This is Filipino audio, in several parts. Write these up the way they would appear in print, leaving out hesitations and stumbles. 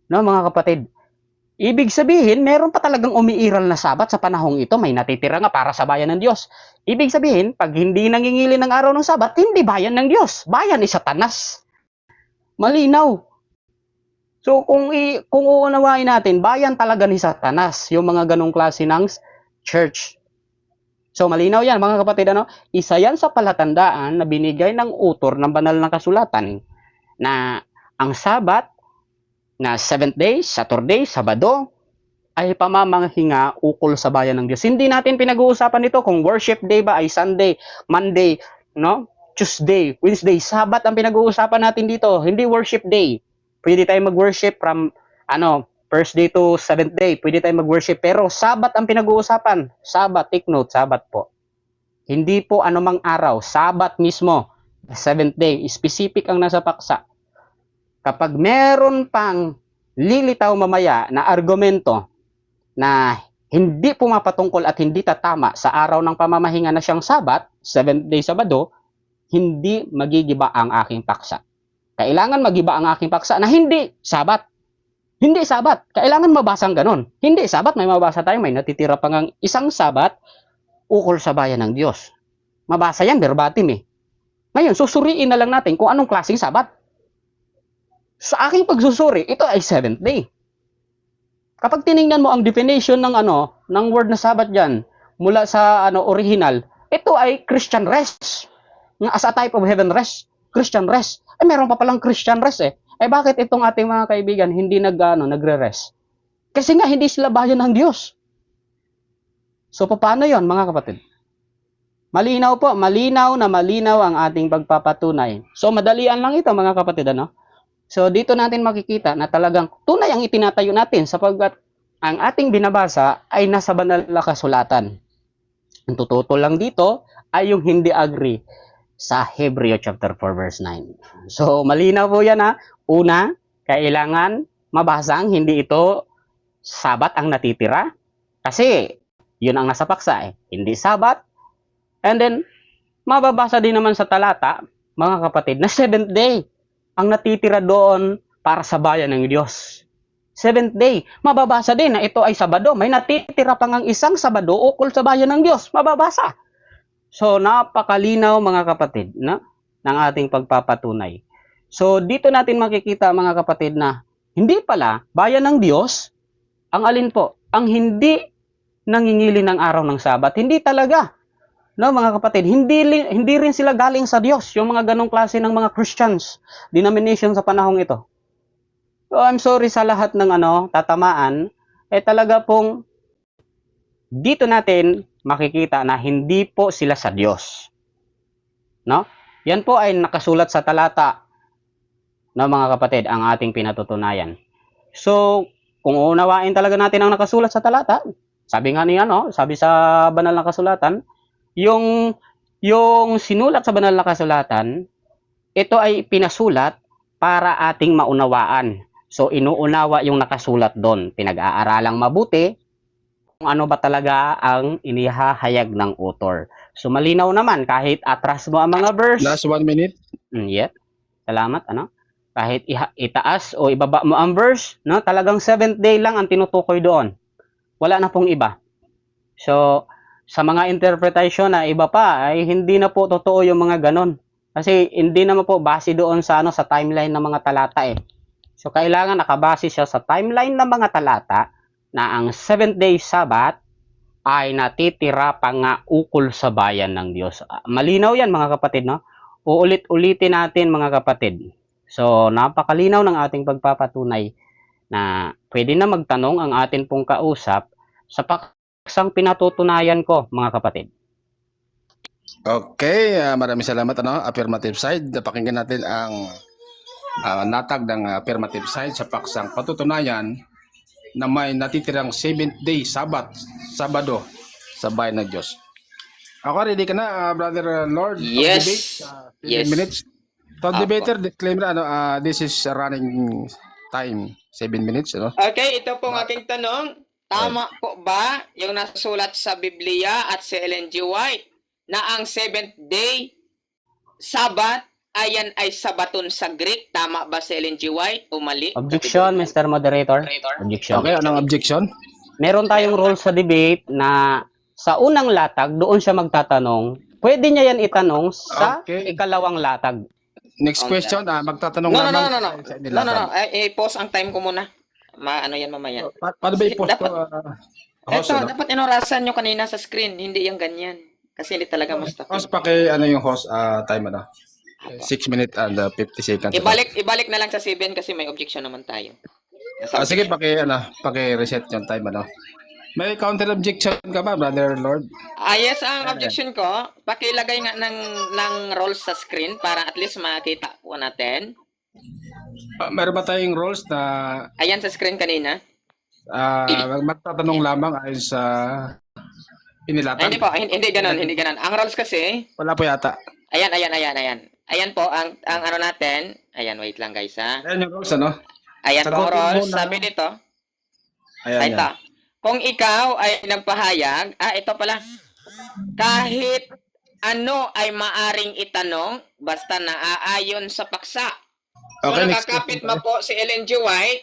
No, mga kapatid? Ibig sabihin, meron pa talagang umiiral na Sabat sa panahong ito. May natitira nga para sa bayan ng Diyos. Ibig sabihin, pag hindi nangingili ng araw ng Sabat, hindi bayan ng Diyos. Bayan ni Satanas. Malinaw. So kung uunawain natin, bayan talaga ni Satanas yung mga ganong klase ng church. So malinaw yan mga kapatid, ano? Isa yan sa palatandaan na binigay ng author ng banal na kasulatan na ang Sabat na 7th day, Saturday, Sabado ay pamamahinga ukol sa bayan ng Diyos. Hindi natin pinag-uusapan ito kung worship day ba ay Sunday, Monday, no? Tuesday, Wednesday, Sabat ang pinag-uusapan natin dito, hindi worship day. Pwede tayong mag-worship from first day to 7th day. Pwede tayong mag-worship pero Sabat ang pinag-uusapan. Sabat, take note, Sabat po. Hindi po anumang araw, Sabat mismo. 7th day, specific ang nasa paksa. Kapag meron pang lilitaw mamaya na argumento na hindi pumapatungkol at hindi tatama sa araw ng pamamahinga na siyang Sabat, 7th day Sabado, hindi magigiba ang aking paksa. Kailangan magiba ang aking paksa na hindi Sabat. Hindi Sabat. Kailangan mabasang ganon. Hindi Sabat, may mabasa tayo, may natitira pa ngang isang Sabat ukol sa bayan ng Diyos. Mabasa yan, verbatim eh. Ngayon, susuriin na lang natin kung anong klaseng Sabat. Sa aking pagsusuri, ito ay 7th day. Kapag tiningnan mo ang definition ng ng word na Sabat diyan mula sa original, ito ay Christian rest. As a type of heaven rest, Christian rest. Meron pa palang Christian rest eh. Bakit itong ating mga kaibigan hindi nagre-rest? Kasi nga hindi sila bayan ng Diyos. So paano 'yon, mga kapatid? Malinaw po, malinaw ang ating pagpapatunay. So madalian lang ito, mga kapatid, So dito natin makikita na talagang tunay ang itinatayo natin sapagkat ang ating binabasa ay nasa banal na kasulatan. Ang tututol lang dito ay yung hindi agree sa Hebreo chapter 4 verse 9. So malinaw po yan Una, kailangan mabasang hindi ito Sabat ang natitira kasi yun ang nasa paksa Hindi Sabat. And then mababasa din naman sa talata, mga kapatid, na 7th day ang natitira doon para sa bayan ng Diyos. 7th day, mababasa din na ito ay Sabado. May natitira pa ngang isang Sabado ukol sa bayan ng Diyos. Mababasa. So, napakalinaw mga kapatid ng ating pagpapatunay. So, dito natin makikita mga kapatid na hindi pala bayan ng Diyos ang alin po, ang hindi nangingili ng araw ng Sabat. Hindi talaga. No, mga kapatid, hindi rin sila galing sa Diyos, yung mga ganong klase ng mga Christians, denomination sa panahong ito. So, I'm sorry sa lahat ng tatamaan, talaga pong dito natin makikita na hindi po sila sa Diyos. No? Yan po ay nakasulat sa talata, no, mga kapatid, ang ating pinatutunayan. So, kung uunawain talaga natin ang nakasulat sa talata, sabi nga niya, sabi sa banal na kasulatan, yung sinulat sa banal na kasulatan, ito ay pinasulat para ating maunawaan. So, inuunawa yung nakasulat doon. Pinag-aaralang mabuti kung ano ba talaga ang inihahayag ng author. So, malinaw naman, kahit atras mo ang mga verse. Last 1 minute. Yeah. Salamat, Kahit itaas o ibaba mo ang verse, talagang 7th day lang ang tinutukoy doon. Wala na pong iba. So, sa mga interpretation na iba pa, ay hindi na po totoo yung mga ganon. Kasi hindi naman po base doon sa sa timeline ng mga talata So, kailangan nakabase siya sa timeline ng mga talata na ang 7th day Sabbath ay natitira pa nga ukol sa bayan ng Diyos. Malinaw yan mga kapatid, Uulit-ulitin natin mga kapatid. So, napakalinaw ng ating pagpapatunay na pwede na magtanong ang atin pong kausap sa paksang pinatutunayan ko, mga kapatid. Okay, maraming salamat. Affirmative side. Pakinggan natin ang natag ng affirmative side sa paksang patutunayan na may natitirang 7th day Sabado sa bayan ng Diyos. Ako, ready ka na, Brother Lord? Yes. Debate, 7 minutes. So, debater, disclaimer, this is running time, 7 minutes, Okay, ito pong aking tanong. Tama po ba yung nasulat sa Biblia at sa Ellen G. White na ang 7th day Sabbath ayan ay sabaton sa Greek. Tama ba si Ellen G. White o mali? Objection, Mr. Moderator. Objection. Okay, anong objection? Meron tayong rules sa debate na sa unang latag, doon siya magtatanong. Pwede niya yan itanong sa Okay. ikalawang latag. Next Okay. question, magtatanong No. lamang No. sa No. I-pause ang time ko muna. Ano yan mamaya. Paano ba i-post ko? Host, Ito, ano? dapat inorasan nyo kanina sa screen. Hindi yung ganyan. Kasi hindi talaga Mustafa. Host, yung host time, 6 minutes and 50 seconds. Ibalik na lang sa 7 kasi may objection naman tayo. Sige, paki-reset yung time, May counter objection ka ba, Brother Lord? Yes, ang objection ko, pakilagay nga ng roles sa screen para at least makita po natin. Meron ba tayong rules na Ayan sa screen kanina. magtatanong lamang ayon sa Ay, inilatag? hindi po, hindi ganun. Ang roles kasi, Wala po yata. ayan. Ayan po, ang ano natin, ayan, wait lang guys ha. Ayan yung rules, Ayan po ang Sagutin roles, muna. sabi dito, Ayan, ay yan. ito. Kung ikaw ay nagpahayag, ito pala, kahit ano ay maaring itanong, basta naaayon sa paksa. So, Okay, next nakakapit question. mo po si Ellen G. White,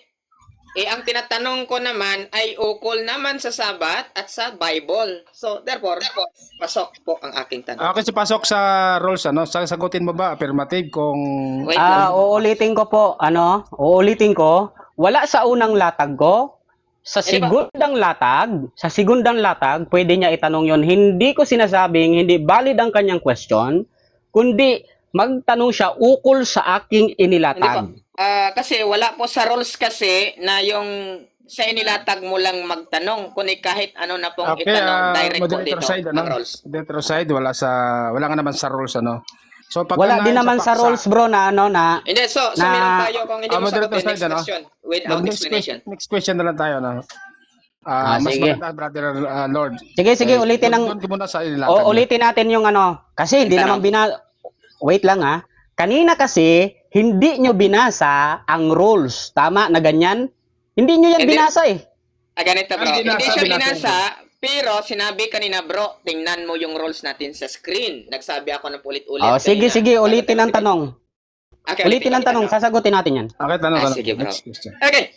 ang tinatanong ko naman ay ukol naman sa Sabat at sa Bible. So, therefore, pasok po ang aking tanong. Okay, so pasok sa rules, Sasagutin mo ba affirmative kung Wait lang. Uulitin ko po, wala sa unang latag ko, sa segundang latag, pwede niya itanong yon. Hindi ko sinasabing hindi valid ang kanyang question, kundi magtanong siya ukol sa aking inilatag. Hindi kasi wala po sa rules kasi na yung sa inilatag mo lang magtanong, kundi kahit ano na pong Okay, itanong, direct po moderator dito side, ang rules. Moderator side, wala nga naman sa rules, So, pag Wala din nanayon naman sa paksa, rules, bro, na Hindi, so Na- meron tayo kung hindi mo moderator sagutin, next side, question without explanation. Next question na lang tayo, mas sige. maganda, Brother Lord. Sige, ulitin ang Doon ko muna sa inilatag. ulitin natin yung kasi hindi Tanong. naman wait lang Kanina kasi hindi nyo binasa ang rules. Tama na ganyan? Hindi nyo yan Hindi. binasa eh. Ganito bro, Ang hindi siya binasa. binasa, pero sinabi kanina bro, tingnan mo yung rules natin sa screen. Nagsabi ako ng ulit-ulit. Sige, kanina. ulitin ang tanong. Okay, Ulitin ang tanong, sasagutin natin yan. Okay, tanong. Sige, bro. Next question. Okay.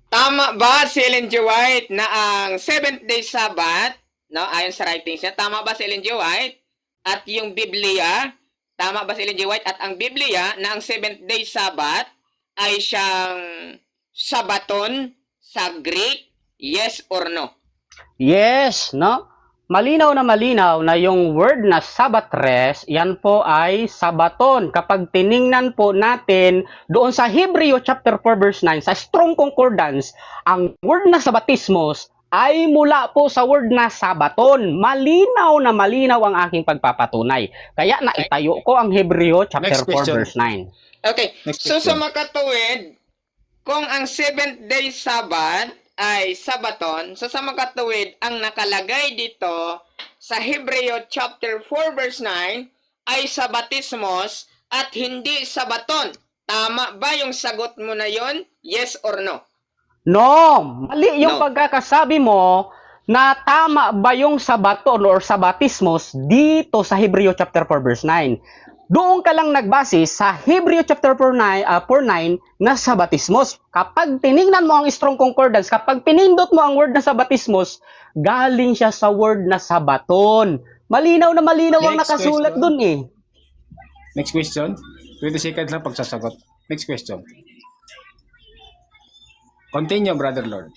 Tama ba si Ellen G. White na ang 7th day Sabbath, ayon sa writings niya, tama ba si Ellen G. White? At yung Biblia, tama ba si Ellen G. White? At ang Biblia na ang 7th day Sabbath ay siyang Sabaton sa Greek? Yes or no? Yes, Malinaw na yung word na Sabbath rest, yan po ay Sabaton. Kapag tiningnan po natin doon sa Hebreo chapter 4 verse 9, sa Strong Concordance, ang word na Sabbatismos ay mula po sa word na Sabaton. Malinaw ang aking pagpapatunay. Kaya naitayo ko ang Hebreo chapter Next 4 question. verse 9. Okay. Next So sa question. makatuwid, kung ang 7th day Sabbath ay Sabaton, so sa makatuwid, ang nakalagay dito sa Hebreo chapter 4 verse 9 ay Sabatismos at hindi Sabaton. Tama ba yung sagot mo na yon? Yes or no? No, mali yung No. pagkakasabi mo na tama ba yung Sabaton or Sabatismos dito sa Hebreo chapter 4 verse 9. Doon ka lang nagbase sa Hebreo chapter 4:9 na Sabatismos. Kapag tiningnan mo ang Strong Concordance, kapag pinindot mo ang word na Sabatismos, galing siya sa word na Sabaton. Malinaw ang Next nakasulat question. doon eh. Next question. 20 seconds lang pagsasagot. Next question. Continue, Brother Lord.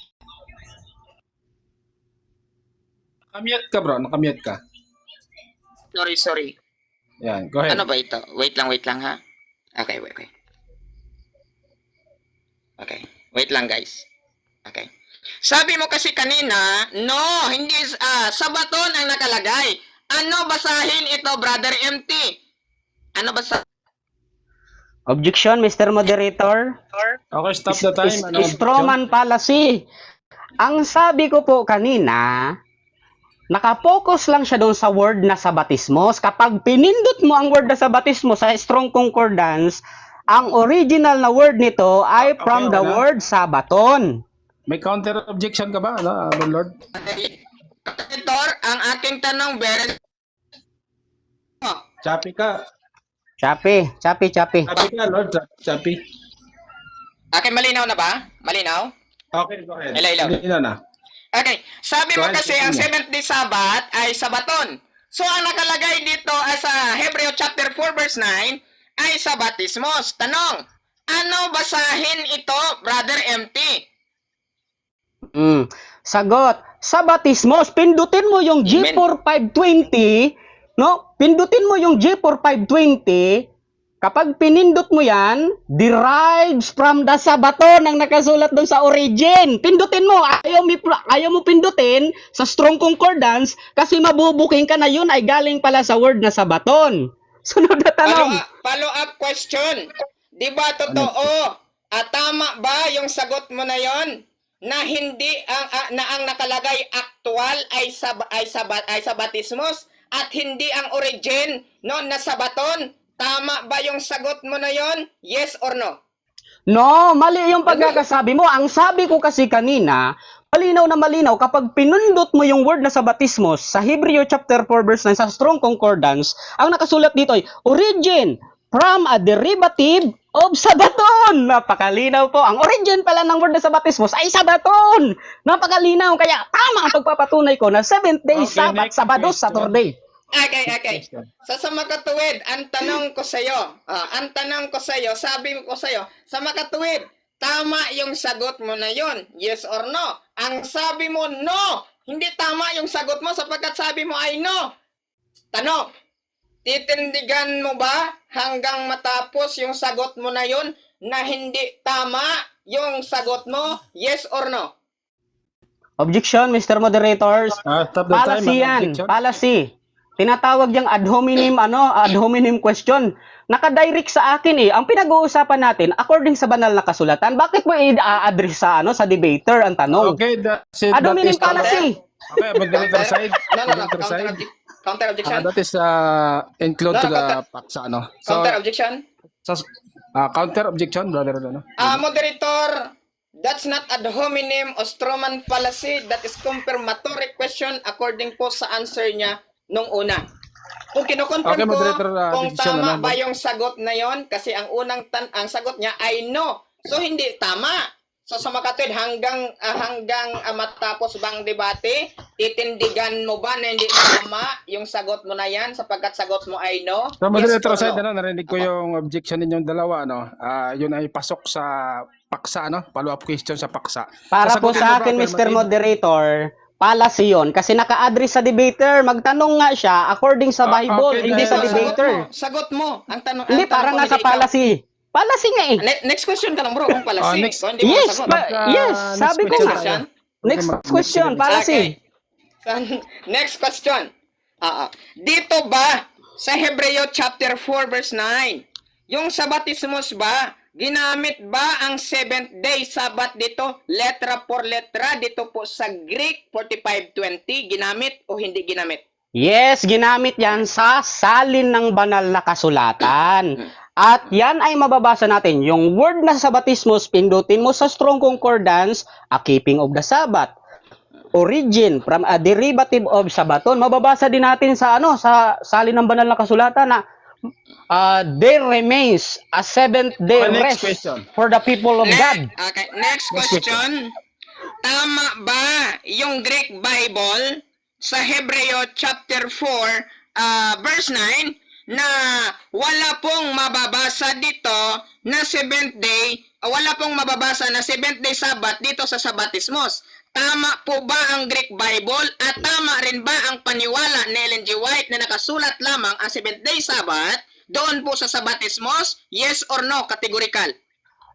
Nakamute ka, bro. Nakamute ka. Sorry. Yan, go ahead. Ano ba ito? Wait lang ha. Okay, wait. Okay, wait lang guys. Okay. Sabi mo kasi kanina, no, hindi Sabaton ang nakalagay. Ano basahin ito, Brother MT? Ano basa? Objection, Mr. Moderator. Okay, stop the time. Stroman fallacy. Ang sabi ko po kanina, nakapokus lang siya doon sa word na Sabatismos. Kapag pinindot mo ang word na Sabatismos sa Strong Concordance, ang original na word nito ay from the word Sabaton. May counter objection ka ba, Lord? Editor, ang aking tanong, Beren. Choppy ka. Chapi. Sabi ka, Lord, Chappy. Okay, malinaw na ba? Malinaw? Okay, go ahead. Ilaw. Ilaw na. Okay, sabi mo Go ahead, kasi ang continue. 7th day Sabbath ay Sabaton. So ang nakalagay dito sa Hebreo chapter 4 verse 9 ay Sabatismos. Tanong, ano basahin ito, Brother MT? Sagot. Sa batismos, pindutin mo yung Amen. G4520, no? Pindutin mo yung G4520. Kapag pinindot mo yan, derives from the Sabaton ang nakasulat doon sa origin. Pindutin mo. Ayaw mo pindutin sa strong concordance kasi mabubuking ka na yun ay galing pala sa word na Sabaton. Sunod na tanong. Follow-up question. Di ba totoo? Tama ba yung sagot mo na yon? Na hindi ang nakalagay actual ay sabatismos at hindi ang origin no na Sabaton? Tama ba yung sagot mo na yon? Yes or no? No, mali yung pagkakasabi mo. Ang sabi ko kasi kanina, malinaw na malinaw, kapag pinundot mo yung word na sabatismos sa Hebreo chapter 4 verse 9 sa Strong Concordance, ang nakasulat dito ay origin from a derivative of Sabaton. Napakalinaw po. Ang origin pala ng word na sabatismos ay Sabaton. Napakalinaw. Kaya tama ang pagpapatunay ko na 7th day Okay, Sabbath, next Sabado, question. Saturday. Okay. Sa makatuwid, ang tanong ko sa iyo, sabi ko sa iyo, sa makatuwid, tama yung sagot mo na yon, yes or no? Ang sabi mo, no! Hindi tama yung sagot mo sapagkat sabi mo ay no. Tanong, titindigan mo ba hanggang matapos yung sagot mo na yon na hindi tama yung sagot mo, yes or no? Objection, Mr. Moderators. Stop the time. Policy yan. Objection. Policy. Tinatawag yung ad hominem question. Nakadirect sa akin eh. Ang pinag-uusapan natin, according sa banal na kasulatan, bakit mo i-address sa debater ang tanong? Okay, that's it. Ad hominem policy. Okay, moderator side. No. Moderator side. Counter objection. That is include to the paksa, ano. So, Counter objection. counter objection, brother, ano. Moderator, that's not ad hominem o strawman fallacy. That is confirmatory question according po sa answer niya nung una. Kung kinukonfirm Okay, ko moderator, kung objection, tama ano, ba yung sagot na yon kasi ang ang sagot niya ay no. So hindi tama. So sa makatwid hanggang matapos bang debate, titindigan mo ba na hindi tama yung sagot mo na yan sapagkat sagot mo ay no? So, moderator Yes or side, no? narinig ko yung objection ninyong dalawa, ano. Yun ay pasok sa paksa, ano. Follow-up question sa paksa. Para po Sasagutin sa mo ba, akin, Mr. affirmative? Moderator, policy yun. Kasi naka-address sa debater. Magtanong nga siya according sa Bible, okay, hindi dahil- sa debater. Sagot mo. Ang tanong Hindi, ang tanong para ko, nga sa hindi ikaw. policy. Policy nga eh. Next question ka lang bro, kung policy. Next. Kung hindi mo Yes, masagot. yes, sabi ko question nga. tayo. Next Okay, question, next. policy. So, next question. Dito ba sa Hebreo chapter 4 verse 9, yung sabatismos ba, ginamit ba ang 7th day Sabbath dito, letra por letra, dito po sa Greek 4520, ginamit o hindi ginamit? Yes, ginamit yan sa salin ng banal na kasulatan. At yan ay mababasa natin. Yung word na sabatismos, pindutin mo sa Strong Concordance, a keeping of the Sabbath. Origin from a derivative of Sabaton. Mababasa din natin sa sa salin ng banal na kasulatan na there remains a 7th day Next rest question. for the people of God. Okay, next question. Tama ba yung Greek Bible sa Hebreo chapter 4 verse 9 na wala pong mababasa dito na 7th day, wala pong mababasa na 7th day Sabbath dito sa Sabatismos? Tama po ba ang Greek Bible at tama rin ba ang paniwala ni Ellen G. White na nakasulat lamang ang 7th day Sabbath doon po sa Sabatismos? Yes or no? Categorical.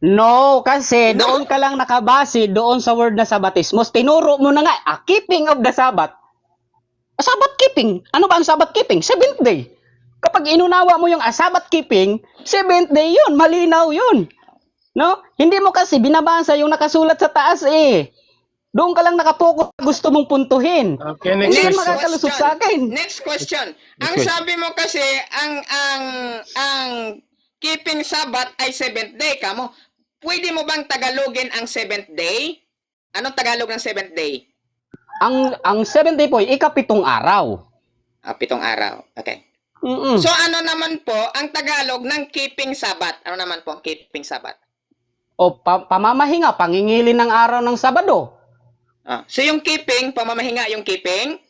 No, kasi doon ka lang nakabase doon sa word na sabatismos. Tinuro mo na nga, a keeping of the Sabbath. A Sabbath keeping. Ano ba ang Sabbath keeping? 7th day. Kapag inunawa mo yung Sabbath keeping, 7th day yun. Malinaw yun. No? Hindi mo kasi binabasa yung nakasulat sa taas eh. Doon ka lang nakapokus gusto mong puntuhin. Okay, Hindi next yan question. makakalusot sa akin. Next question. Ang question. sabi mo kasi ang keeping Sabbath ay 7th day kamo. Pwede mo bang tagalogin ang 7th day? Anong Tagalog ng 7th day? Ang 7th day po ay ikapitong araw. 7 araw. Okay. Mm-mm. So ano naman po ang Tagalog ng keeping Sabbath? Ano naman po ang keeping Sabbath? O pamamahinga, pangingilin ng araw ng Sabado. So yung keeping, pamamahinga yung keeping.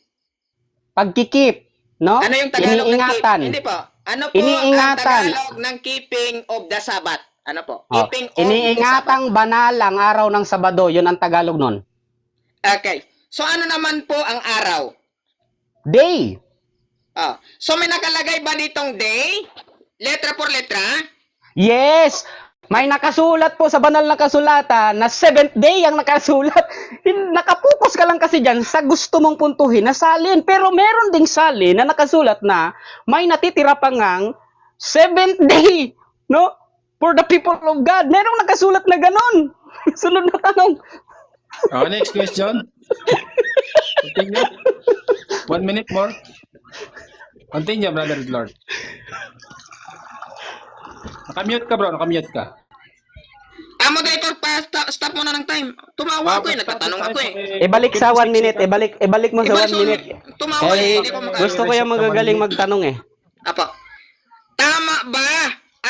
Pagkikip, no? Ano yung Tagalog ng Iniingatan. keeping? Hindi po. Ano po ang Iniingatan. Tagalog ng keeping of the Sabbath? Ano po? Oh, Keeping of the Sabbath. iniingatang banal ang araw ng Sabado. Yun ang Tagalog nun. Okay. So ano naman po ang araw? Day. So may nakalagay ba ditong day? Letra por letra? Yes! May nakasulat po sa banal na kasulatan na 7th day ang nakasulat. Nakapokus ka lang kasi dyan sa gusto mong puntuhin na salin. Pero meron ding salin na nakasulat na may natitira pa ngang 7th day. No? For the people of God. Merong nakasulat na ganon. Sunod na tanong. Next question. Continue. 1 minute more. Continue, Brother Lord. Nakamute ka, bro. Nakamute ka. Moderator, stop muna ng time. Tumawa ako nagtatanong ako Ibalik sa 1 minute. Ibalik mo sa 1 minute. Tumawa hindi ko Gusto ko yung magagaling magtanong eh. Apo. Tama ba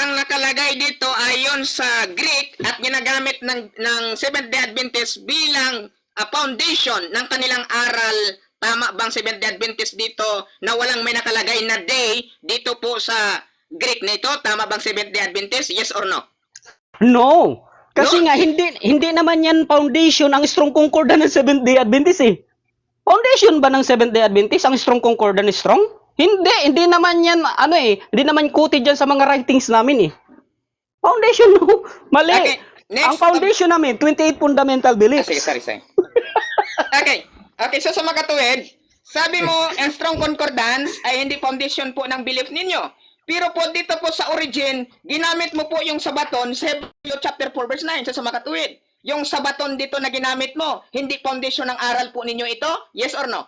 ang nakalagay dito ayon sa Greek at ginagamit ng Seventh-day Adventist bilang foundation ng kanilang aral? Tama bang Seventh-day Adventist dito na walang may nakalagay na day dito po sa Greek na ito? Tama bang Seventh-day Adventist? Yes or no? No. Kasi No? nga hindi naman yan foundation ang strong concordance ng Seventh-day Adventist eh. Foundation ba ng Seventh-day Adventist ang strong concordance strong? Hindi naman yan hindi naman quoted yan sa mga writings namin eh. Foundation no. Mali. Okay, next. Ang foundation namin 28 fundamental beliefs. Sige, sorry. Okay, so sa makatuwid, sabi mo, ang strong concordance ay hindi foundation po ng belief ninyo. Pero po dito po sa origin, ginamit mo po yung sabaton sa Hebreo chapter 4 verse 9 sa makatuwid. Yung sabaton dito na ginamit mo, hindi foundation ng aral po ninyo ito? Yes or no?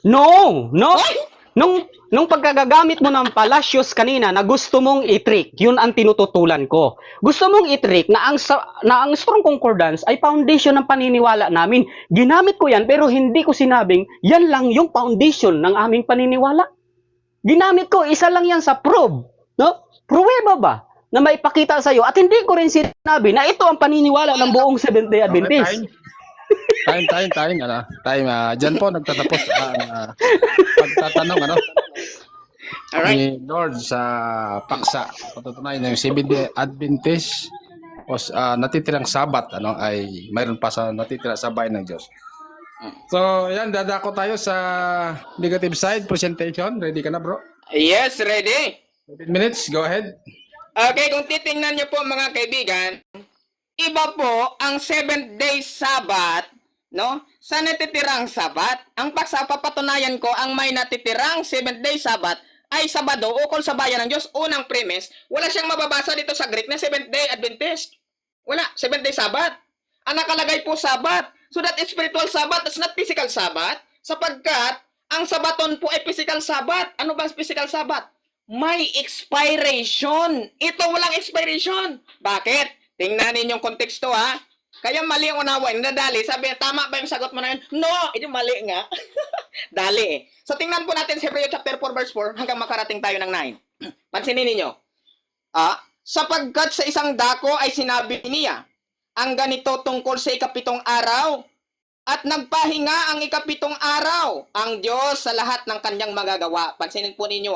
No. Oy! Nung pagkagagamit mo ng palacios kanina na gusto mong i-trick, yun ang tinututulan ko. Gusto mong i-trick na ang strong concordance ay foundation ng paniniwala namin. Ginamit ko yan pero hindi ko sinabing yan lang yung foundation ng aming paniniwala. Ginamit ko, isa lang yan sa prove. No? Pruweba ba na maipakita sa iyo at hindi ko rin sinabi na ito ang paniniwala ng buong Seventh-day Adventist. Time. Diyan po nagtatapos ang pagtatanong Alright. ni Lord sa paksa. Patutunayan ng Seventh-day Adventist o natitirang Sabat ay mayroon pa sa natitira sa bayan ng Diyos. So, yan, dadako tayo sa negative side presentation. Ready ka na, bro? Yes, ready. 15 minutes, go ahead. Okay, kung titingnan niyo po mga kaibigan, iba po ang 7th-day Sabbath, no? Sa natitirang Sabbath, ang papatunayan ko, ang may natitirang 7th-day Sabbath ay Sabado ukol sa bayan ng Diyos. Unang premise, wala siyang mababasa dito sa Greek na 7th-day Adventist. Wala, 7th-day Sabbath. Ang nakalagay po Sabbath. So that is spiritual Sabbath, that's not physical Sabbath, sapagkat ang Sabaton po ay physical Sabbath. Ano ba ang physical Sabbath? May expiration. Ito walang expiration. Bakit? Tingnan ninyong konteksto ha. Kaya mali ang unawain. Nadali. Sabi niya, tama ba yung sagot mo na yun? No! Ito mali nga. Dali eh. So tingnan po natin sa Hebreo chapter 4 verse 4 hanggang makarating tayo ng 9. Pansinin ninyo. Sapagkat sa isang dako ay sinabi niya, ang ganito tungkol sa ikapitong araw, at nagpahinga ang ikapitong araw ang Diyos sa lahat ng kanyang magagawa. Pansinin po ninyo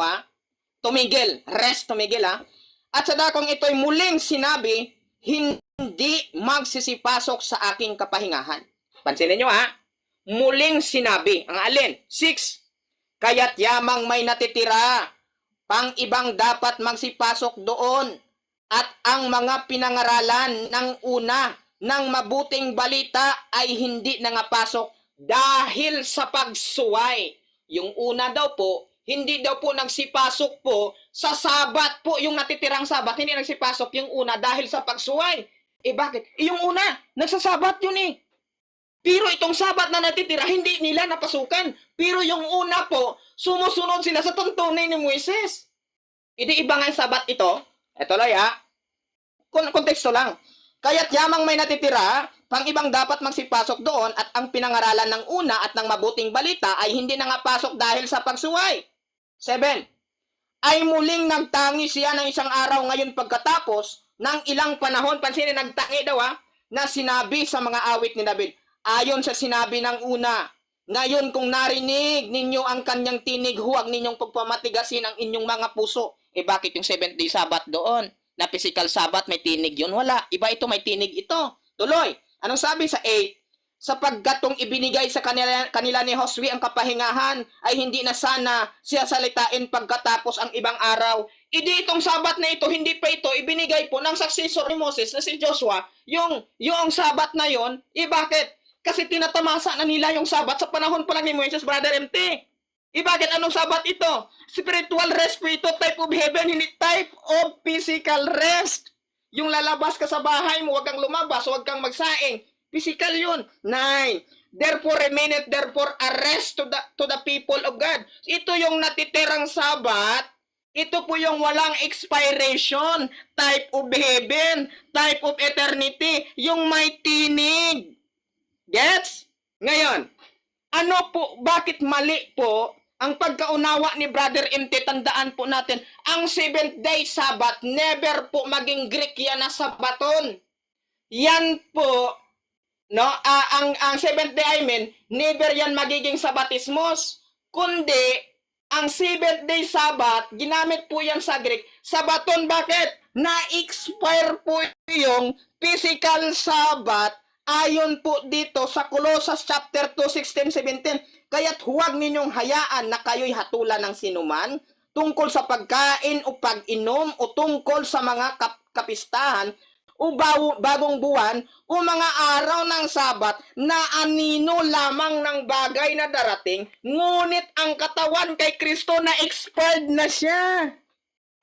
tumigil, rest, tumigil At sa dakong ito'y muling sinabi, hindi magsisipasok sa aking kapahingahan. Pansinin nyo muling sinabi, ang alin? 6, kaya't yamang may natitira, pang ibang dapat magsipasok doon, at ang mga pinangaralan ng una ng mabuting balita ay hindi nangapasok dahil sa pagsuway. Yung una daw po, hindi daw po nagsipasok po sa Sabat po, yung natitirang Sabat, hindi nagsipasok yung una dahil sa pagsuway. Bakit? Yung una, nagsasabat yun eh. Pero itong Sabat na natitira, hindi nila napasukan. Pero yung una po, sumusunod sila sa tuntunin ni Moises. Iba nga yung Sabat ito. Ito lang konteksto lang. Kaya't yamang may natitira, pang ibang dapat magsipasok doon, at ang pinangaralan ng una at ng mabuting balita ay hindi nangapasok dahil sa pagsuway. 7. ay muling nagtangi siya ng isang araw ngayon pagkatapos ng ilang panahon. Pansinin, nagtangi daw na sinabi sa mga awit ni David. Ayon sa sinabi ng una, ngayon kung narinig ninyo ang kanyang tinig, huwag ninyong pagpamatigasin ang inyong mga puso. Bakit yung 7th day Sabbath doon? Na physical Sabbath, may tinig yun? Wala. Iba ito, may tinig ito. Tuloy. Anong sabi sa 8? Sapagkat kung ibinigay sa kanila ni Josue ang kapahingahan, ay hindi na sana siya salitain pagkatapos ang ibang araw. Idi itong Sabat na ito, hindi pa ito ibinigay po ng successor ni Moses na si Joshua, yung Sabat na yon. Bakit? Kasi tinatamasa na nila yung Sabat sa panahon pa lang ni Moses, Brother MT. Bakit? Anong Sabat ito? Spiritual rest po ito, type of heaven, hindi type of physical rest. Yung lalabas ka sa bahay mo, wag kang lumabas, wag kang magsaing. Physical yun. 9. Therefore remaineth therefore a rest to the people of God. Ito yung natitirang Sabat. Ito po yung walang expiration. Type of heaven. Type of eternity. Yung may tinig. Gets? Ngayon, ano po, bakit mali po ang pagkaunawa ni Brother MT? Tandaan po natin, ang 7th day Sabbath, never po maging Greek yan na Sabaton. Yan po, no, ang 7th day, never yan magiging Sabatismos, kundi ang 7th day Sabbath, ginamit po yan sa Greek, Sabaton. Bakit? Na-expire po yung physical Sabbath ayon po dito sa Colossus chapter 2, 16, 17. Kaya't huwag ninyong hayaan na kayo'y hatulan ng sinuman tungkol sa pagkain o pag-inom o tungkol sa mga kapistahan o bagong buwan o mga araw ng Sabat na anino lamang ng bagay na darating, ngunit ang katawan kay Kristo na expired na siya.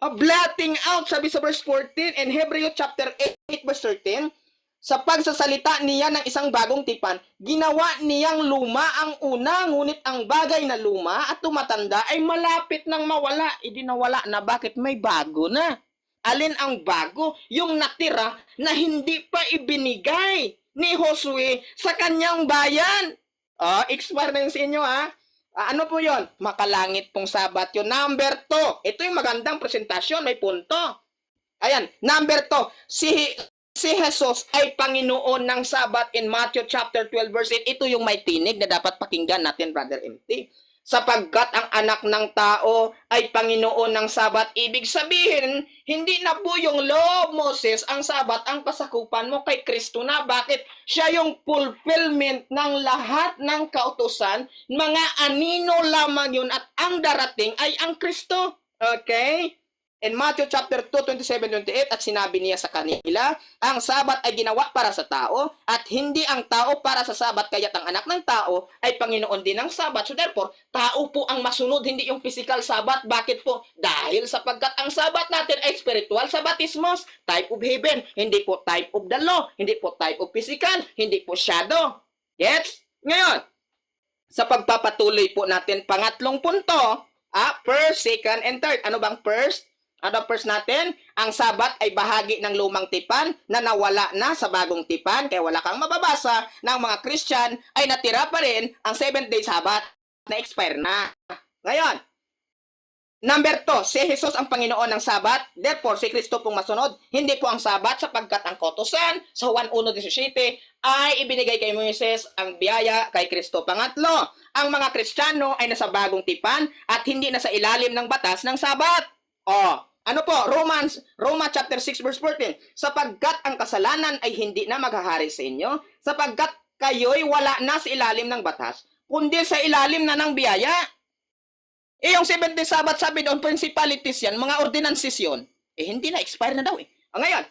Blotting out, sabi sa verse 14, and Hebrews chapter 8 verse 13, sa pagsasalita niya ng isang bagong tipan, ginawa niyang luma ang una, ngunit ang bagay na luma at tumatanda ay malapit nang mawala. Nawala na. Bakit? May bago na. Alin ang bago? Yung natira na hindi pa ibinigay ni Josue sa kanyang bayan. Expire na yung sa inyo, ano po yon? Makalangit pong Sabat yun. Number 2. Ito yung magandang presentasyon. May punto. Ayan. Number 2. Si Jesus ay Panginoon ng Sabat in Matthew chapter 12 verse 8. Ito yung may tinig na dapat pakinggan natin, Brother MT. Sapagkat ang anak ng tao ay Panginoon ng Sabat. Ibig sabihin, hindi na po yung law of Moses ang Sabat, ang pasakupan mo kay Kristo na. Bakit? Siya yung fulfillment ng lahat ng kautusan. Mga anino lamang yun at ang darating ay ang Kristo. Okay? In Matthew chapter 2, 27, 28, at sinabi niya sa kanila, ang Sabat ay ginawa para sa tao, at hindi ang tao para sa Sabat, kaya't ang anak ng tao ay Panginoon din ng Sabat. So therefore, tao po ang masunod, hindi yung physical Sabat. Bakit po? Dahil sapagkat ang Sabat natin ay spiritual Sabatismos, type of heaven, hindi po type of the law, hindi po type of physical, hindi po shadow. Gets? Ngayon, sa pagpapatuloy po natin, pangatlong punto, first, second, and third. Ano bang first? Ano first natin? Ang Sabat ay bahagi ng lumang tipan na nawala na sa bagong tipan. Kaya wala kang mababasa ng mga Christian ay natira pa rin ang 7th day Sabat na expire na. Ngayon, number 2, si Jesus ang Panginoon ng Sabat. Therefore, si Kristo pong masunod. Hindi po ang Sabat sapagkat ang kautusan sa Juan 1:17 ay ibinigay kay Moises, ang biyaya kay Kristo. Pangatlo, ang mga Kristiyano ay nasa bagong tipan at hindi na sa ilalim ng batas ng Sabat. Ano po? Roma chapter 6 verse 14. Sapagkat ang kasalanan ay hindi na maghahari sa inyo, sapagkat kayo'y wala na sa ilalim ng batas, kundi sa ilalim na ng biyaya. Yung 7th day Sabbath, sabi doon, principalities yan, mga ordinances yun. Hindi na, expire na daw . Ngayon,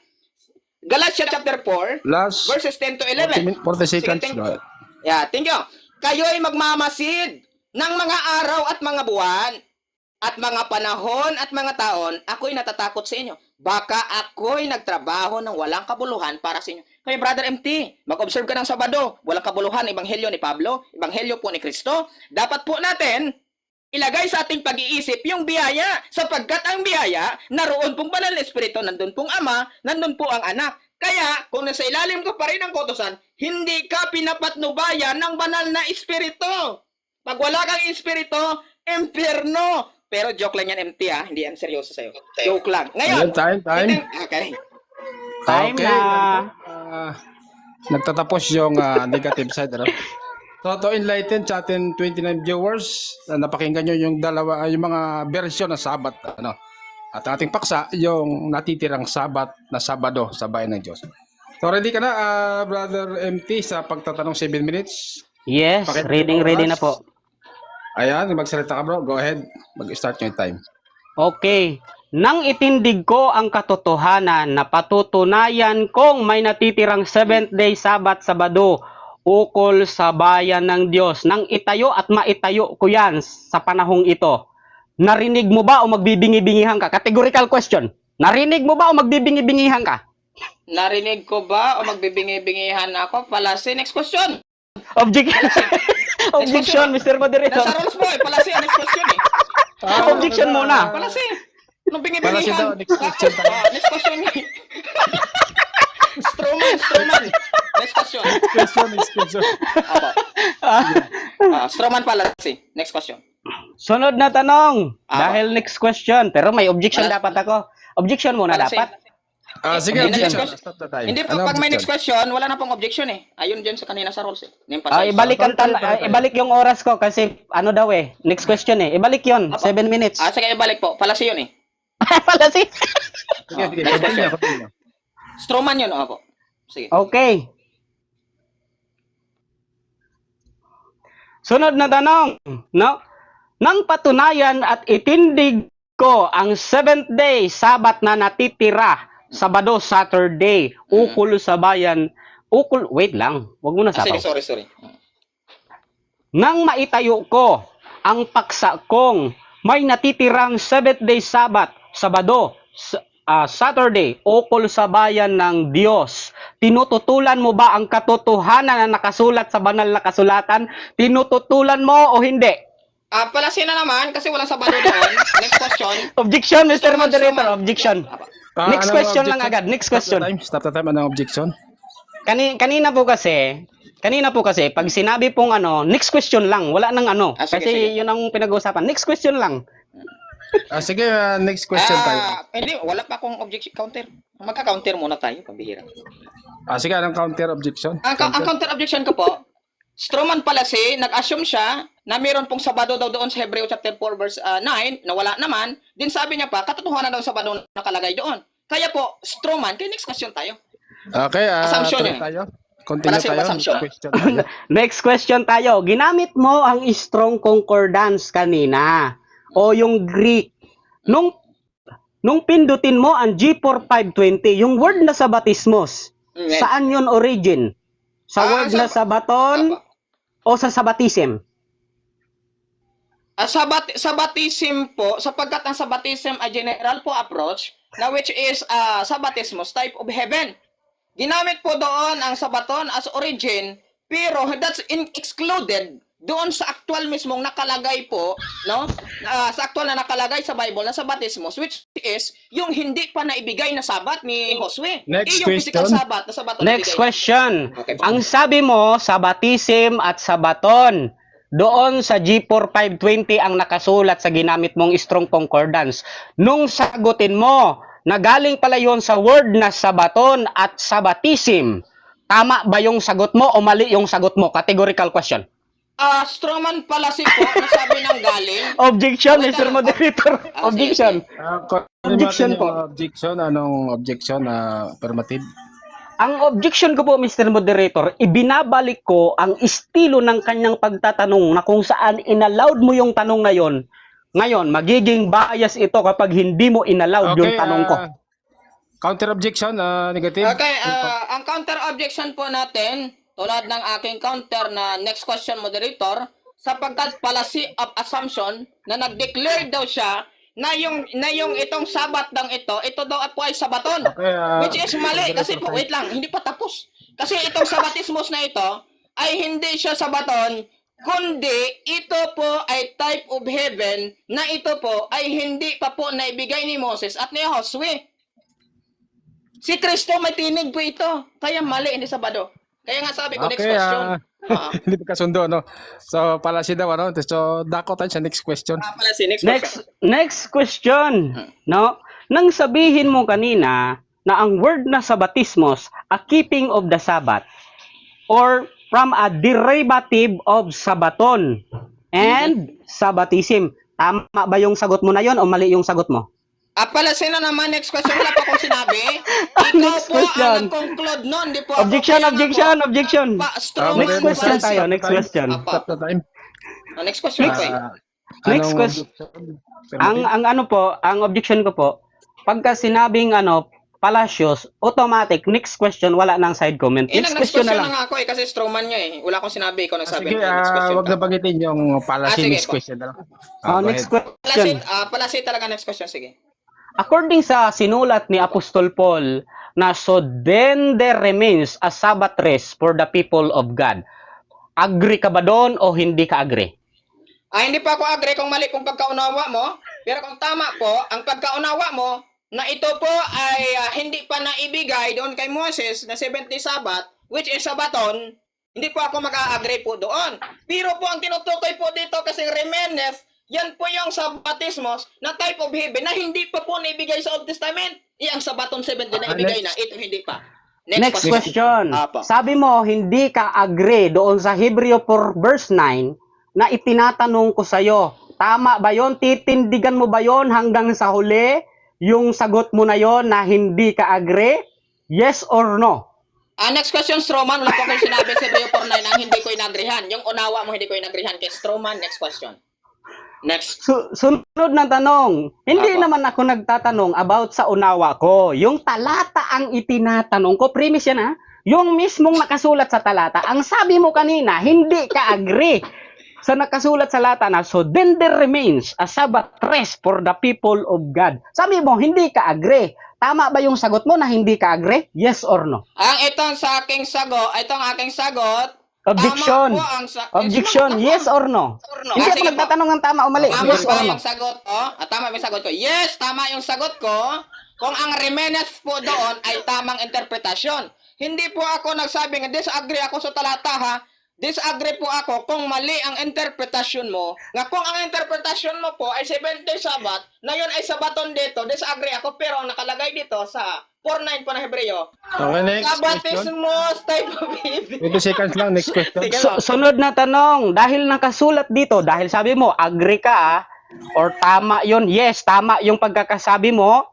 Galatians chapter 4, Last verses 10 to 11. 40 seconds. Sige, thank you. Kayo'y magmamasid ng mga araw at mga buwan, at mga panahon at mga taon, ako'y natatakot sa inyo. Baka ako'y nagtrabaho ng walang kabuluhan para sa inyo. Kaya Brother MT, mag-observe ka ng Sabado. Walang kabuluhan, ebanghelyo ni Pablo, ebanghelyo po ni Kristo. Dapat po natin ilagay sa ating pag-iisip yung biyaya. Sapagkat ang biyaya, naroon pong banal na Espiritu, nandun pong Ama, nandun po ang Anak. Kaya, kung nasa ilalim ko pa rin ang kautusan, hindi ka pinapatnubayan ng banal na Espiritu. Pag wala kang Espiritu, impyerno. Pero joke lang yan, MT ha. Hindi yan seryoso sa'yo. Joke lang. Ayun, Ngayon, time. okay. Time Okay, na. Nagtatapos yung negative side. Ano? So to enlighten sa ating 29 viewers, napakinggan nyo yung yung mga version ng Sabat. Ano? At ating paksa, yung natitirang Sabat na Sabado sa bayan ng Diyos. So ready ka na, Brother MT, sa pagtatanong 7 minutes? Yes, ready na po. Ayan, magsalita ka bro. Go ahead. Mag-start yung time. Okay. Nang itindig ko ang katotohanan na patutunayan kong may natitirang 7th day Sabat Sabado ukol sa bayan ng Diyos. Nang itayo at maitayo ko yan sa panahong ito. Narinig mo ba o magbibingi-bingihan ka? Categorical question. Narinig mo ba o magbibingi-bingihan ka? Narinig ko ba o magbibingi-bingihan ako? Palasi. Next question. Objection, Mr. Moderator. Nasa rules mo eh. Palasi. Next question eh. Objection muna. Palasi. Anong Palasi daw, bingi-bingihan? next question tayo. Next question eh. Stroman. Next question. Question. Apo. Stroman palasi. Next question. Sunod na tanong. Ah. Dahil next question. Pero may objection Wala. dapat ako. Objection muna Palasi. dapat. Sige, Hindi na objection. next Stop the time. Hindi po, Ano pag may objection? next question, wala na pong objection eh. Ayun dyan sa kanina sa rules eh. Ni-emphasize. Ibalik yung oras ko kasi ano daw eh. Next question eh. Ibalik yon. Apo. 7 minutes. Sige, ibalik po. Palasi yun eh. Pala si. Sige, continue. Stroman yun, po. Sige. Okay. Sunod na tanong. No? Nang patunayan at itindig ko ang 7th day Sabat na natitira Sabado, Saturday, ukol sa bayan, wait lang, wag mo na sapaw. Sige, sorry. Nang maitayo ko ang paksa kong may natitirang 7th day Sabat, Sabado, Saturday, ukol sa bayan ng Diyos. Tinututulan mo ba ang katotohanan na nakasulat sa banal na kasulatan? Tinututulan mo o hindi? Palasi na naman kasi walang sabado doon. Next question. Objection, Mr. Stroman. Moderator, objection. Next Anong question lang objection? agad, next question. Stop the time. Anong objection? Kanina po kasi, pag sinabi pong next question lang, wala nang Sige, kasi sige. yun ang pinag-uusapan. Next question lang. Sige, next question tayo. Hindi, wala pa akong objection counter. Magka-counter muna tayo, pambihira. Sige, anong counter objection? Ang counter objection ko po, Stroman palasi, nag-assume siya na mayroon pong Sabado daw doon sa Hebreo chapter 4 verse 9, na wala naman. Din sabi niya pa, katotohanan daw Sabado nakalagay doon. Kaya po, Stroman, kaya next question tayo. Okay, Assumption tuloy yun. tayo. Continue Palasi, tayo. assumption. Question tayo. Next question tayo. Ginamit mo ang strong concordance kanina o yung Greek. Nung pindutin mo ang G4520, yung word na sa batismos, saan yun origin? Sa word na sabaton o sa sabatism? Sabatism po, sapagkat ang sabatism ay general po approach, na which is sabatismos, type of heaven. Ginamit po doon ang sabaton as origin, pero that's excluded doon sa actual mismong nakalagay po, no? Sa actual na nakalagay sa Bible na sabatismos, which is yung hindi pa naibigay na sabat ni Josue. Next yung physical question. sabat na sabaton Next naibigay. question. Okay. Ang sabi mo, sabatism at sabaton. Doon sa G4520 ang nakasulat sa ginamit mong strong concordance. Nung sagutin mo, na galing pala yon sa word na sabaton at sabatism. Tama ba yung sagot mo o mali yung sagot mo? Categorical question. Stroman pala si po, nasabi ng galing. Objection, Wait Mr. lang. Moderator. Sige, Objection. Objection Objection po. Objection. Anong objection na affirmative? Ang objection ko po, Mr. Moderator, ibinabalik ko ang estilo ng kanyang pagtatanong na kung saan inallowed mo yung tanong na yon. Ngayon, magiging bias ito kapag hindi mo inallowed yung tanong ko. Counter objection, negative. Okay, ang counter objection po natin, tulad ng aking counter na next question moderator, sapagkat policy of assumption na nag-declare daw siya na yung itong sabat ito daw po ay sabaton. Okay, Which is mali kasi po, wait lang, hindi pa tapos. Kasi itong sabatismos na ito ay hindi siya sabaton, kundi ito po ay type of heaven na ito po ay hindi pa po naibigay ni Moses at ni Josue. Si Kristo may tinig po ito. Kaya mali, hindi Sabado. Kaya nga sabi ko, next Okay, question. Hindi pa kasundo, no? So, palasi daw, ano? So, dako tayo sa next question. Pala si next question. Next question, no? Nang sabihin mo kanina na ang word na sabatismos, a keeping of the Sabbath, or from a derivative of sabaton and sabbatism. Tama ba yung sagot mo na yon o mali yung sagot mo? Pala sino naman next question, wala pa akong sinabi. Ikaw Next po question. ang nag-conclude nun, di po ako. Objection, Kaya nga objection, po, objection. strong Next man question po. tayo, next question. Stop the time. Next question po. Next question. Ang ano po, ang objection ko po, pagka sinabing Palacios, automatic, next question, wala nang side comment. Next Next question question na na lang. nga ako kasi strongman niya eh. Wala akong sinabi, ikaw nagsabi. Sige, Next question wag ka. na bagitin yung palasi Sige next po. question na lang. Next Go ahead. question. Palasi talaga next question, sige. According sa sinulat ni Apostol Paul na so then there remains a Sabbath rest for the people of God. Agree ka ba doon o hindi ka agree? Hindi pa ako agree kung mali kung pagkaunawa mo. Pero kung tama po, ang pagkaunawa mo na ito po ay hindi pa naibigay doon kay Moses na 70 Sabbath, which is Sabaton, hindi po ako mag-a-agree po doon. Pero po ang tinutukoy po dito kasi remaineth, yan po yung Sabbatismos na type of heaven na hindi pa po naibigay sa Old Testament. Ang Sabaton 70 na ibigay na, ito hindi pa. Next question. Apa. Sabi mo, hindi ka agree doon sa Hebreo 4 verse 9 na itinatanong ko sa'yo. Tama ba yon? Titindigan mo ba yon hanggang sa huli? Yung sagot mo na yon na hindi ka agree? Yes or no? Next question, Stroman. Wala po akong sinabi sa Hebreo 4.9 ang hindi ko inagrihan. Yung unawa mo hindi ko inagrihan kay Stroman. Next question. Next. Sunod na tanong. Hindi Apa. naman ako nagtatanong about sa unawa ko. Yung talata ang itinatanong ko. Premise yan ha. Yung mismong nakasulat sa talata. Ang sabi mo kanina, hindi ka agree sa nakasulat sa talata na so then there remains a Sabbath rest for the people of God. Sabi mo, hindi ka agree. Tama ba yung sagot mo na hindi ka agree? Yes or no? Itong aking sagot, Objection. tama po ang Objection. Yes or no? Hindi ako Sige po. nagtatanong ng tama o mali. Tama Yes ba or no? yung sagot ko? Tama ba yung sagot ko? Yes, tama yung sagot ko. Kung ang remaineth po doon ay tamang interpretasyon. Hindi po ako nagsabing disagree ako sa talata ha. Disagree po ako kung mali ang interpretasyon mo. Nga kung ang interpretasyon mo po ay 7 days Sabbath, na yun ay Sabaton dito, disagree ako. Pero ang nakalagay dito sa 4.9 po na Hebreo, Okay, next question. Sabbatismos type of heaven. 20 seconds lang, next question. Sige. Sunod na tanong, dahil nakasulat dito, dahil sabi mo, agree ka, or tama yon? Yes, tama yung pagkakasabi mo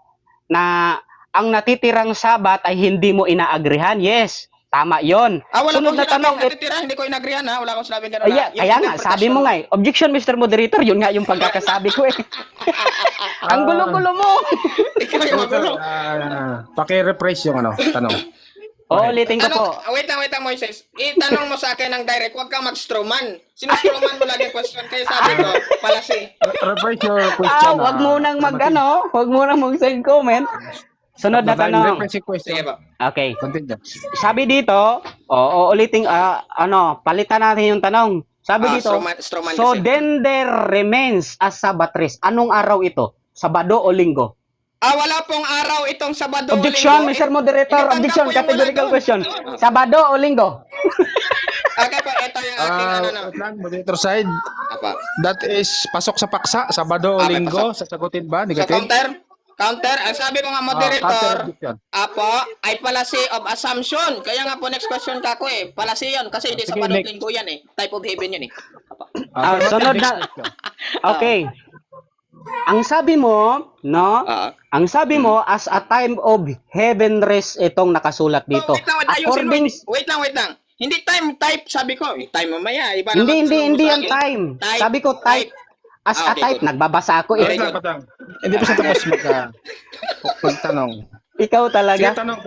na ang natitirang Sabat ay hindi mo inaagrihan. Yes, tama yon. Wala Sunod akong na tanong, sinabing natitira, hindi ko inagrihan ha. Wala akong sinabing gano'n. kaya nga, sabi mo nga eh, objection Mr. Moderator, yun nga yung pagkakasabi ko eh. Ang gulo-gulo mo. Ikaw yung magulo. Paki-rephrase yung tanong. Ulitin ko po. Wait lang, Moises. Itanong mo sa akin ng direct, huwag kang mag-strawman. Sino-strawman mo lagi ang question? Kaya sabi ko, palasi. Rephrase your question. Wag mo nang wag mo nang mag-send comment. Sunod na tanong. Rephrase your question. Sige po. Okay. Continue. Sabi dito, ulitin, palitan natin yung tanong. Sabi dito, Strawman so kasi. then there remains a Sabbath rest. Anong araw ito? Sabado o linggo? Wala pong araw itong Sabado o Objection, Linggo. Mr. Moderator. Itatanda Objection, po yung categorical wala doon. question. Sabado o linggo? Okay po, ito yung ating Wait lang, moderator side. Apa. That is pasok sa paksa, Sabado o May Linggo, sasagutin ba? So, Negative? counter. Ang sabi ko nga, Counter moderator, objection. ay fallacy of assumption. Kaya nga po, next question ka ko eh. Fallacy yun. Kasi hindi Sige, Sabado next. Linggo yan eh. Type of heaven yun eh. Sunod na. Okay. Ang sabi mo, no? Ang sabi mo, as a time of heaven rest itong nakasulat dito. According, Wait lang. Hindi time type, sabi ko. Time mamaya. Iba naman hindi tanong mo sa yan akin. time. Type. Sabi ko type. As a Okay, type, good. nagbabasa ako Very eh. good. Patang. Hindi pa siya tapos magtanong. Ikaw Sige, talaga. tanong.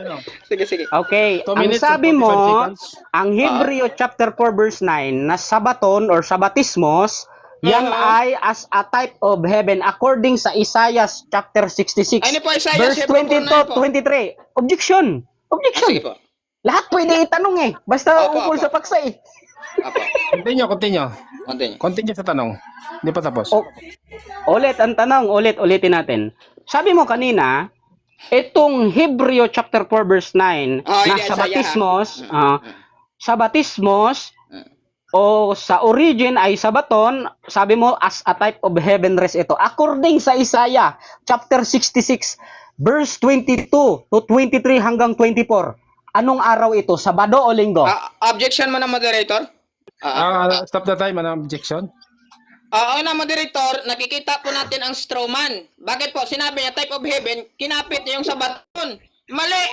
Sige. Okay, 2 ang minutes sabi and 45 mo, seconds. ang Hebreo chapter 4 verse 9 na Sabaton or Sabatismos, yan ay as a type of heaven according sa Isaiah chapter 66 Ano po, Isaiah, verse Hebreo 20 to 4:9 po. 23. Objection. Sige po. Lahat pwede itanong eh. Basta Opo, ukol opo. sa paksa eh. Apo. Continue. Continue. Continue sa tanong. Hindi pa tapos. Ulit ang tanong, ulitin natin. Sabi mo kanina, itong Hebreo chapter 4 verse 9 na Hindi, Isaiah, Sabatismos, Sabatismos, o sa origin ay sabaton, sabi mo as a type of heaven rest ito. According sa Isaiah chapter 66 verse 22 to 23 hanggang 24. Anong araw ito? Sabado o Linggo? Objection mo na, moderator? Stop the time, ano, objection? Oo na, moderator, nakikita po natin ang strawman. Bakit po? Sinabi niya, type of heaven, kinapit niya yung sabaton. Mali!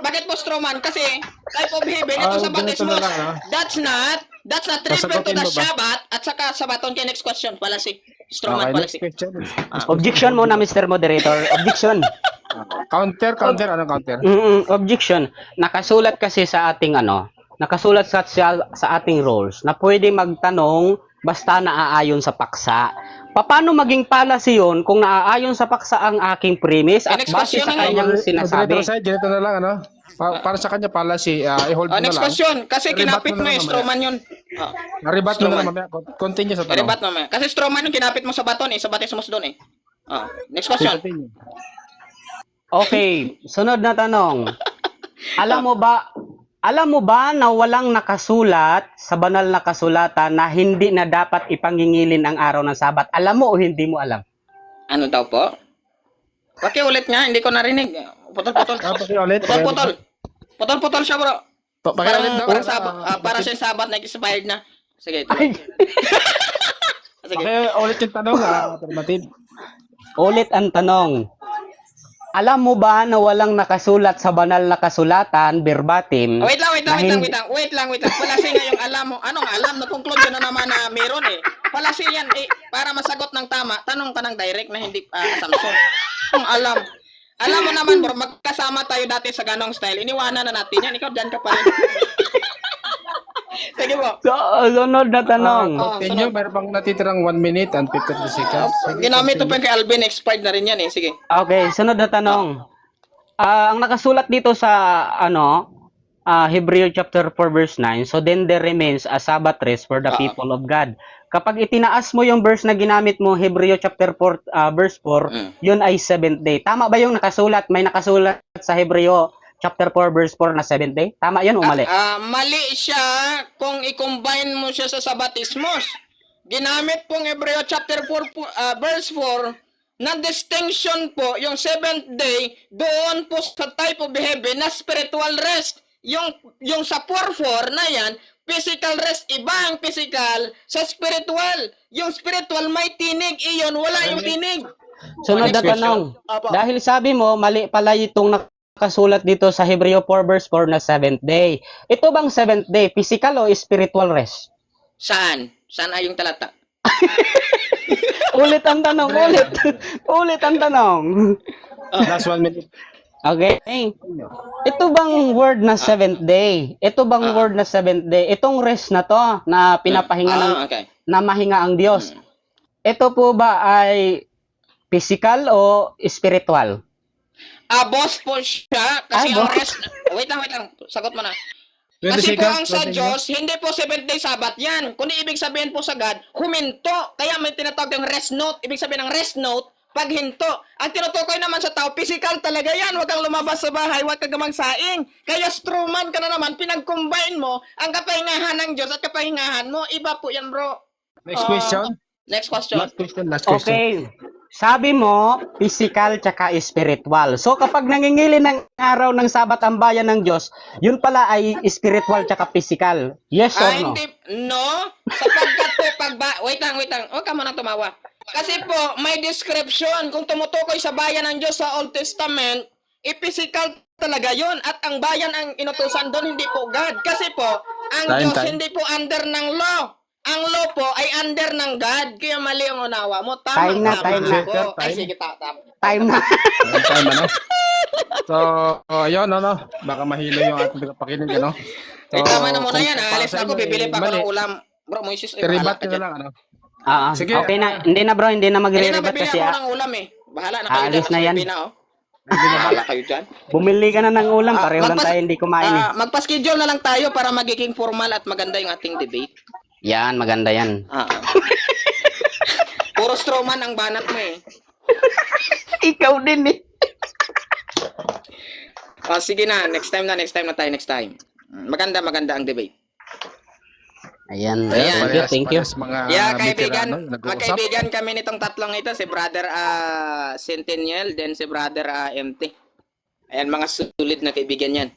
Bakit po strawman? Kasi type of heaven, ito sa ganito na baptismos. lang, no? That's not referred to Sasagutin the mo ba? Shabbat at saka sabaton. Kaya next question, palasi. Strawman, Okay, next palasi. question. Objection muna, Mr. Moderator. Objection. Counter, anong counter? Objection. Nakasulat kasi sa ating nakasulat sa ating rules na pwede magtanong basta naaayon sa paksa. Paano maging policy yun kung naaayon sa paksa ang aking premise at Next base question sa na nga. kanyang sinasabi? Moderator side, ganito na lang, ano? Para sa kanya policy, i-hold mo na Next lang. question, kasi Rebat kinapit mo mo na yung lang strawman yun. Rebat mo na lang Strawman. mamaya. Continue sa tanong. Rebat mamaya. Kasi strawman yung kinapit mo sa baton sa baptismos doon Next question. Continue. Okay, sunod na tanong. Alam mo ba na walang nakasulat sa banal na kasulatan na hindi na dapat ipangingilin ang araw ng Sabat? Alam mo o hindi mo alam? Ano daw po? Pakiulit nga, hindi ko narinig. Putol-putol. Pakiulit. Putol-putol. Putol-putol siya, bro. Pakiulit daw. Para siya sabat na expired na. Sige, ito. Sige. Pakiulit yung tanong, affirmative. Ulit ang tanong. Alam mo ba na walang nakasulat sa banal na kasulatan, verbatim? Wait lang. na Wait lang. Palasi nga yung alam mo. Anong alam? Na-conclude na naman na meron Palasi yan para masagot ng tama. Tanong ka ng direct na hindi assumption. Kung alam. Alam mo naman bro, magkasama tayo dati sa ganong style. Iniwanan na natin yan. Ikaw dyan ka pa rin. Sige po. Sunod na tanong. Continue, meron pang natitirang 1 minute and 53 seconds. Ginamit to pa kay Alvin. Expired na rin yan Sige. Okay, sunod na tanong. Ang nakasulat dito sa Hebrew chapter 4 verse 9, so then there remains a Sabbath rest for the people of God. Kapag itinaas mo yung verse na ginamit mo, Hebrew chapter 4 verse 4, yun ay 7th day. Tama ba yung nakasulat? May nakasulat sa Hebrew chapter 4 verse 4 na 7th day? Tama yun o mali? Mali siya kung i-combine mo siya sa sabatismos. Ginamit pong Hebreo chapter 4 verse 4 na distinction po yung 7th day doon po sa type of heaven na spiritual rest. Yung sa 4-4 na yan, physical rest, iba ang physical sa spiritual. Yung spiritual may tinig, iyon wala yung tinig. Sunod na tanong. Dahil sabi mo, mali pala itong nakasulat dito sa Hebreo 4 verse 4 na 7th day. Ito bang 7th day, physical o spiritual rest? Saan? Saan ay yung talata? Ulit ang tanong, ulit. Ulit ang tanong. Last 1 minute. Okay. Ito bang word na 7th day? Ito bang word na 7th day? Itong rest na to na pinapahinga na mahinga ang Diyos. Ito po ba ay physical o spiritual? Boss po siya kasi ang rest. Wait lang. Sagot mo na. Kasi po ang sa Diyos, hindi po 7th day Sabbath yan. Kundi ibig sabihin po sa God, huminto. Kaya may tinatawag yung rest note. Ibig sabihin ng rest note, paghinto. Ang tinutukoy naman sa tao, physical talaga yan. Huwag kang lumabas sa bahay, huwag kang magsaing. Kaya strawman ka na naman, pinag-combine mo ang kapahingahan ng Diyos at kapahingahan mo. Iba po yan, bro. Next question. Next question. Last question. Okay. Sabi mo, physical tsaka spiritual. So kapag nangingili ng araw ng Sabat ang bayan ng Diyos, yun pala ay spiritual tsaka physical. Yes or no? Hindi, no. Sapagkat po, wait lang. Huwag ka muna tumawa. Kasi po, may description. Kung tumutukoy sa bayan ng Diyos sa Old Testament, physical talaga yun. At ang bayan ang inutusan doon, hindi po God. Kasi po, ang Diyos hindi po under ng law. Ang law po ay under ng God. Kaya mali ang unawa mo. Time na. Po. Ay, sige, Time na. Time, ano? So, ayun, baka mahilo yung ating pakinig, ano? So, tama na muna yan. Alis na ako, bibili pa ako ng ulam. Bro, Moises, Rebat na lang, ano? Sige. Okay na. Hindi na bro, hindi na magre-rebat bibili kasi. ako ng ulam Bahala na kayo Alis na yan. Bahala kayo dyan. Bumili ka na ng ulam, pareho lang tayo hindi kumain Magpa-schedule na lang tayo para magiging formal at maganda yung ating debate. Yan, maganda yan. Puro strawman ang banat mo Ikaw din sige na, next time na tayo. Maganda ang debate. Ayan. Ayan. Thank you. Parehas mga Yeah, kaibigan, veterano yung nag-uusap. magkaibigan kami nitong tatlong ito, si Brother Centennial, then si Brother MT. Ayan, mga sulit na kaibigan yan.